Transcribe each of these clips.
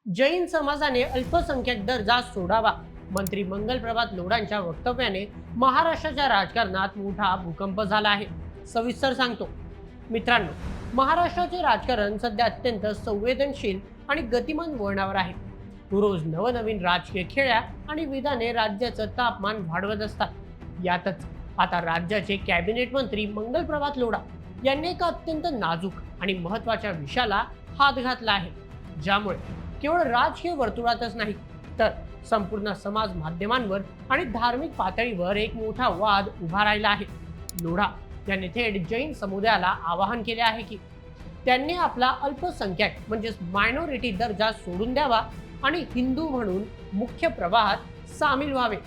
जैन समाजाने अल्पसंख्याक दर्जा सोडावा. मंत्री मंगल प्रभात लोढांच्या वक्तव्याने महाराष्ट्राच्या राजकारणात मोठा भूकंप झाला आहे. सविस्तर सांगतो. मित्रांनो, महाराष्ट्राचे राजकारण सध्या अत्यंत संवेदनशील आणि गतिमान वळणावर आहे. रोज नवनवीन राजकीय खेळ्या आणि विधाने राज्याचं तापमान वाढवत असतात. यातच आता राज्याचे कॅबिनेट मंत्री मंगल प्रभात लोढा यांनी एका अत्यंत नाजूक आणि महत्त्वाच्या विषयाला हात घातला आहे, ज्यामुळे केवळ राजकीय वर्तुळातच नाही तर संपूर्ण समाज माध्यमांवर आणि धार्मिक पातळीवर एक मोठा वाद उभा राहिला आहे. लोढा यांनी थेट जैन समुदायाला आवाहन केले आहे की त्यांनी आपला अल्पसंख्याक म्हणजेच मायनॉरिटी दर्जा सोडून द्यावा आणि हिंदू म्हणून मुख्य प्रवाहात सामील व्हावे.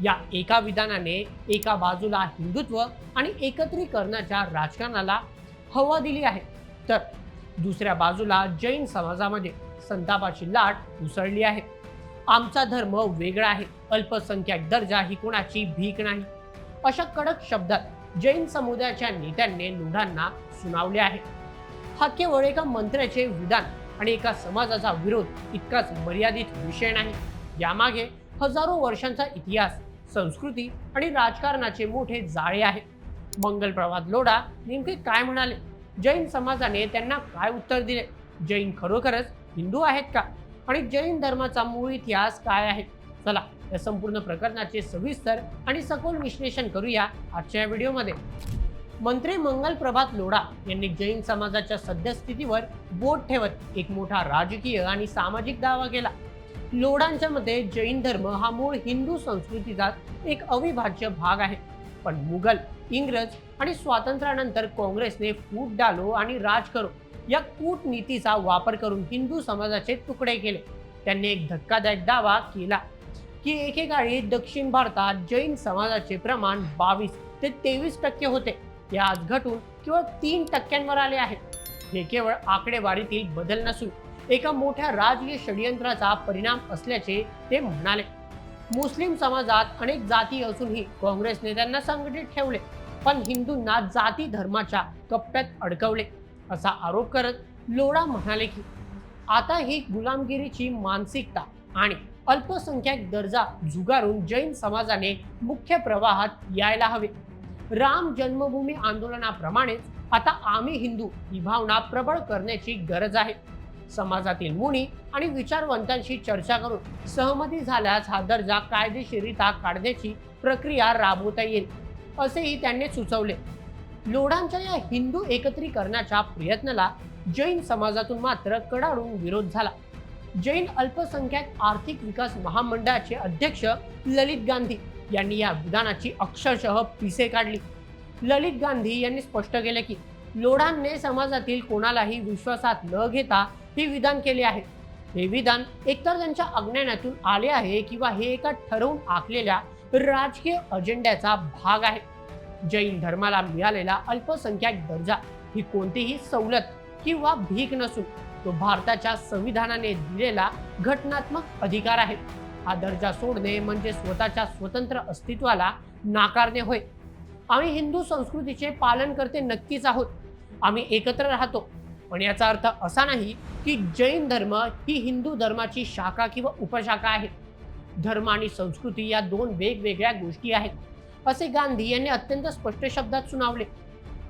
या एका विधानाने एका बाजूला हिंदुत्व आणि एकत्रीकरणाच्या राजकारणाला हवा दिली आहे, तर दुसऱ्या बाजूला जैन समाजामध्ये संतापाची लाट उसळली आहे. आमचा धर्म वेगळा आहे, अल्पसंख्याक दर्जा ही कोणाची भीक नाही, अशा कडक शब्दात जैन समुदायाच्या नेत्यांनी लोढांना सुनावले आहे. हा केवळ एका मंत्र्याचे विधान आणि एका समाजाचा विरोध इतकाच मर्यादित विषय नाही. यामागे हजारो वर्षांचा इतिहास, संस्कृती आणि राजकारणाचे मोठे जाळे आहे. मंगल प्रभात लोढा नेमके काय म्हणाले? जैन समाजाने त्यांना काय उत्तर दिले? जैन खरोखरच हिंदू आहेत का? आणि जैन धर्माचा मूळ इतिहास काय आहे? चला, या संपूर्ण प्रकरणाचे सविस्तर आणि सखोल विश्लेषण करूया आजच्या या व्हिडिओमध्ये. मंत्री मंगल प्रभात लोढा यांनी जैन समाजाच्या सद्यस्थितीवर बोट ठेवत एक मोठा राजकीय आणि सामाजिक दावा केला. लोढांच्या मते जैन धर्म हा मूळ हिंदू संस्कृतीचा एक अविभाज्य भाग आहे, पण मुघल, इंग्रज आणि स्वातंत्र्यानंतर काँग्रेसने फूट डालो आणि राज करो या कूटनीतीचा वापर करून हिंदू समाजाचे तुकडे केले. त्यांनी एक धक्कादायक दावा केला की एकेकाळी दक्षिण भारतात जैन समाजाचे प्रमाण 22 ते 23% होते, ते आज घटून केवळ 3% आले आहे. हे केवळ आकडेवारीतील बदल नसून एका मोठ्या राजकीय षडयंत्राचा परिणाम असल्याचे ते म्हणाले. मुस्लिम समाजात अनेक जाती असूनही काँग्रेसने त्यांना संघटित ठेवले, पण हिंदूंना जाती धर्माच्या कप्प्यात अडकवले, असा आरोप करत लोढा म्हणाले की आता ही गुलामगिरीची मानसिकता आणि अल्पसंख्याक दर्जा झुगारून जैन समाजाने मुख्य प्रवाहात यायला हवे. राम जन्मभूमी आंदोलनाप्रमाणेच आता आम्ही हिंदू ही भावना प्रबळ करण्याची गरज आहे. समाजातील मुनी आणि विचारवंतांशी चर्चा करून सहमती झाल्यास हा दर्जा कायदेशीरित्या काढण्याची प्रक्रिया राबवता येईल, असेही त्यांनी सुचवले. लोढांच्या या हिंदू एकत्रीकरणाच्या प्रयत्नाला जैन समाजातून मात्र कडाडून विरोध झाला. जैन अल्पसंख्याक आर्थिक विकास महामंडळाचे अध्यक्ष ललित गांधी यांनी या विधानाची अक्षरशः पिसे काढली. ललित गांधी यांनी स्पष्ट केले की लोढांनी समाजातील कोणालाही विश्वासात न घेता हे विधान केले आहे. हे विधान एकतर त्यांच्या अज्ञानातून आले आहे किंवा हे एका ठरवून आखलेल्या राजकीय अजेंड्याचा भाग आहे. जैन धर्माला मिळालेला अल्पसंख्याक दर्जा ही कोणतीही सवलत किंवा भीक नसून तो भारताच्या संविधानाने दिलेला घटनात्मक अधिकार आहे. हा दर्जा सोडणे म्हणजे स्वतःच्या स्वतंत्र अस्तित्वाला नाकारणे होय. आम्ही हिंदू संस्कृतीचे पालन करते नक्कीच आहोत, आम्ही एकत्र राहतो, पण याचा अर्थ असा नाही की जैन धर्म ही हिंदू धर्माची शाखा किंवा उपशाखा आहे. धर्म आणि संस्कृती या दोन वेगवेगळ्या गोष्टी आहेत, असे गांधी यांनी अत्यंत स्पष्ट शब्दात सुनावले.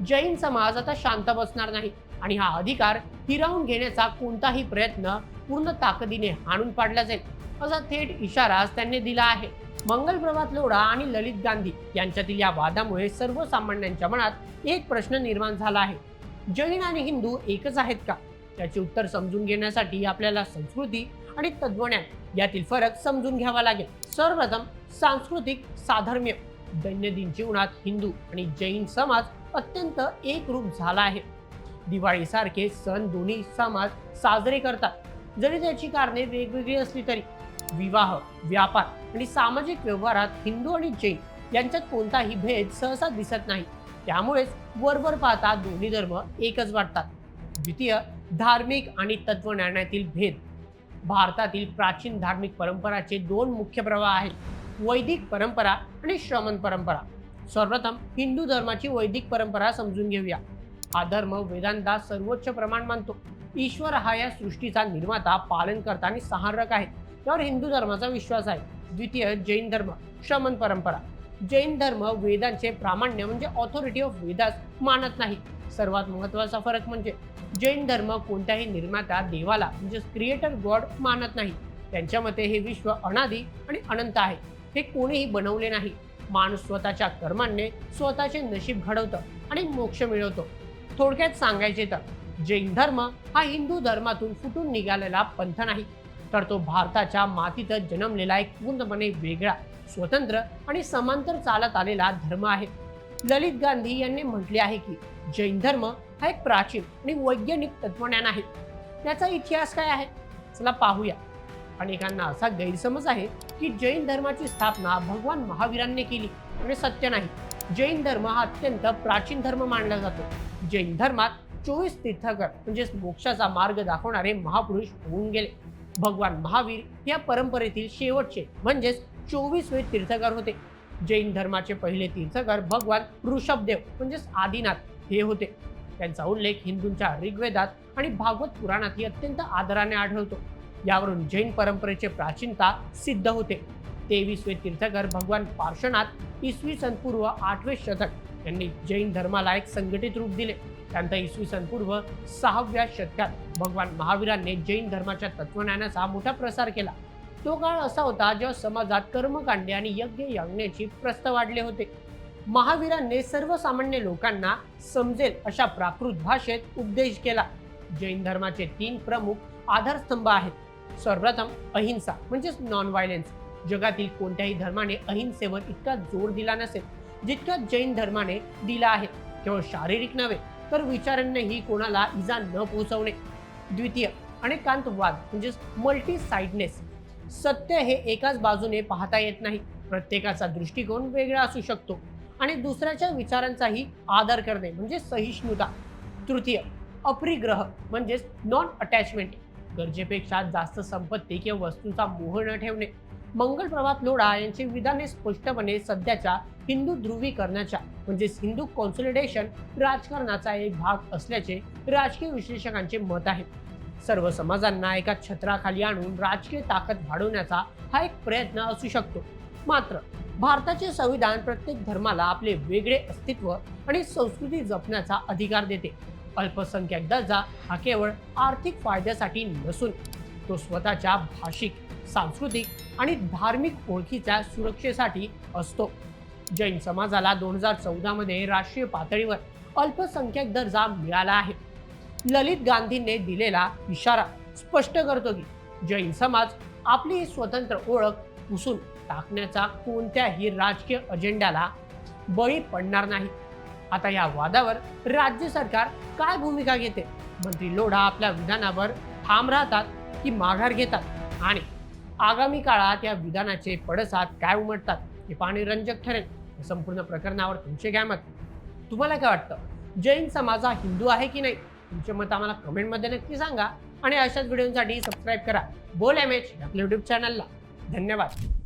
जैन समाज आता शांत बसणार नाही आणि हा अधिकार हिरावून घेण्याचा कोणताही प्रयत्न पूर्ण ताकदीने हाणून पाडला जाईल, असा थेट इशाराच त्यांनी दिला आहे. मंगल प्रभात लोढा आणि ललित गांधी यांच्यातील या वादामुळे सर्वसामान्यांच्या मनात एक प्रश्न निर्माण झाला आहे. जैन आणि हिंदू एकच आहेत का? त्याचे उत्तर समजून घेण्यासाठी आपल्याला संस्कृती आणि तत्वज्ञान यातील फरक समजून घ्यावा लागेल. सर्वप्रथम सांस्कृतिक साधर्म्य. दैनंदिन जीवनात हिंदू आणि जैन समाज अत्यंत एकरूप झाला आहे. दिवाळीसारखे सण दोन्ही समाज साजरे करतात, जरी त्याची कारणे वेगवेगळी असली तरी. विवाह, व्यापार आणि सामाजिक व्यवहारात हिंदू आणि जैन यांच्यात कोणताही भेद सहसा दिसत नाही. त्यामुळेच वरवर पाहता दोन्ही धर्म एकच वाटतात. द्वितीय, धार्मिक आणि तत्वज्ञानातील भेद. भारतातील प्राचीन धार्मिक परंपराचे दोन मुख्य प्रवाह आहेत, वैदिक परंपरा आणि श्रमण परंपरा. सर्वप्रथम हिंदू धर्माची वैदिक परंपरा समजून घेऊया. हा धर्म वेदांता सर्वोच्च प्रमाण मानतो. ईश्वर हा या सृष्टीचा निर्माता, पालनकर्ता आणि संहारक आहे, यावर हिंदू धर्माचा विश्वास आहे. द्वितीय, जैन धर्म. श्रमण परंपरा. जैन धर्म वेदांचे प्रामाण्य म्हणजे ऑथॉरिटी ऑफ वेदास मानत नाही. सर्वात महत्त्वाचा फरक म्हणजे जैन धर्म कोणत्याही निर्मात्या देवाला म्हणजे क्रिएटर गॉड मानत नाही. त्यांच्या मते हे विश्व अनादी आणि अनंत आहे. हे कोणीही बनवले नाही. माणूस स्वतःच्या कर्मांनी स्वतःचे नशीब घडवतं आणि मोक्ष मिळवतो. थोडक्यात सांगायचे तर जैन धर्म हा हिंदू धर्मातून फुटून निघालेला पंथ नाही, तर तो भारताच्या मातीतच जन्मलेला एक पूर्णपणे वेगळा, स्वतंत्र आणि समांतर चालत आलेला धर्म आहे. ललित गांधी यांनी म्हटले आहे की जैन धर्म हा एक प्राचीन आणि वैज्ञानिक तत्वज्ञान आहे. त्याचा इतिहास काय आहे, चला पाहूया. अनेकांना असा गैरसमज आहे की जैन धर्माची स्थापना भगवान महावीरांनी केली, म्हणजे सत्य नाही. जैन धर्म हा अत्यंत प्राचीन धर्म मानला जातो. जैन धर्मात 24 तीर्थंकर म्हणजे मोक्षाचा मार्ग दाखवणारे महापुरुष होऊन गेले. भगवान महावीर या परंपरेतील शेवटचे म्हणजेच 24वे तीर्थंकर होते. जैन धर्माचे पहिले तीर्थंकर भगवान ऋषभदेव म्हणजेच आदिनाथ हे होते. त्यांचा उल्लेख हिंदूंच्या ऋग्वेदात आणि भागवत पुराणातही अत्यंत आदराने आढळतो. यावरून जैन परंपरेचे प्राचीनता सिद्ध होते. 23वे तीर्थंकर भगवान पार्श्वनाथ इसवी सन पूर्व 8वे शतक यांनी जैन धर्माला एक संघटित रूप दिले. त्यानंतर इसवी सन पूर्व 6व्या शतकात भगवान महावीरांनी जैन धर्माच्या तत्वज्ञानाचा मोठा प्रसार केला. तो काळ असा होता जेव्हा समाजात कर्मकांडे आणि यज्ञ यागण्याची प्रस्थ वाढले होते. महावीरांनी सर्वसामान्य लोकांना समजेल अशा प्राकृत भाषेत उपदेश केला. जैन धर्माचे 3 प्रमुख आधारस्तंभ आहेत. सर्वप्रथम अहिंसा म्हणजेच नॉन व्हायलेन्स. जगातील कोणत्याही धर्माने अहिंसेवर इतका जोर दिला नसेल जितका जैन धर्माने दिला आहे. केवळ शारीरिक नव्हे तर विचारांनीही कोणाला इजा न पोहोचवणे. द्वितीय, अनेकांतवाद म्हणजेच मल्टी साइडनेस. सत्य हे एकाच बाजूने पाहता येत नाही. प्रत्येकाचा दृष्टिकोन वेगळा असू शकतो आणि दुसऱ्याच्या विचारांचाही आदर करणे म्हणजे सहिष्णुता. तृतीय, अपरिग्रह म्हणजेच नॉन अटॅचमेंट. गरजेपेक्षा जास्त संपत्ती किंवा वस्तूंचा मोह न ठेवणे. मंगल प्रभात लोढा यांची विधाने स्पष्टपणे सध्याच्या हिंदू ध्रुवीकरणाच्या म्हणजेच हिंदू कॉन्सोलिडेशन राजकारणाचा एक भाग असल्याचे राजकीय विश्लेषकांचे मत आहे. सर्व समाजांना एका छत्राखाली आणून राजकीय ताकद वाढवण्याचा हा एक प्रयत्न असू शकतो. मात्र भारताचे संविधान प्रत्येक धर्माला आपले वेगळे अस्तित्व आणि संस्कृती जपण्याचा अधिकार देते. अल्पसंख्याक दर्जा हा केवळ आर्थिक फायद्यासाठी नसून तो स्वतःच्या भाषिक, सांस्कृतिक आणि धार्मिक ओळखीच्या सुरक्षेसाठी असतो. जैन समाजाला 2014 मध्ये राष्ट्रीय पातळीवर अल्पसंख्याक दर्जा मिळाला आहे. ललित गांधींनी दिलेला इशारा स्पष्ट करतो की जैन समाज आपली स्वतंत्र ओळख पुसून टाकण्याचा कोणत्याही राजकीय अजेंड्याला बळी पडणार नाही. आता या वादावर राज्य सरकार काय भूमिका घेते? मंत्री लोढा आपल्या विधानावर ठाम राहतात की माघार घेतात? आणि आगामी काळात या विधानाचे पडसाद काय उमटतात हे पाहणे रंजक ठरेल. संपूर्ण प्रकरणावर तुमचे काय मत? तुम्हाला काय वाटतं? जैन समाज हा हिंदू आहे की नाही? तुमचे मत आम्हाला कमेंटमध्ये नक्की सांगा आणि अशाच व्हिडिओसाठी सबस्क्राईब करा बोल एमएच आपल्या यूट्यूब चॅनलला. धन्यवाद.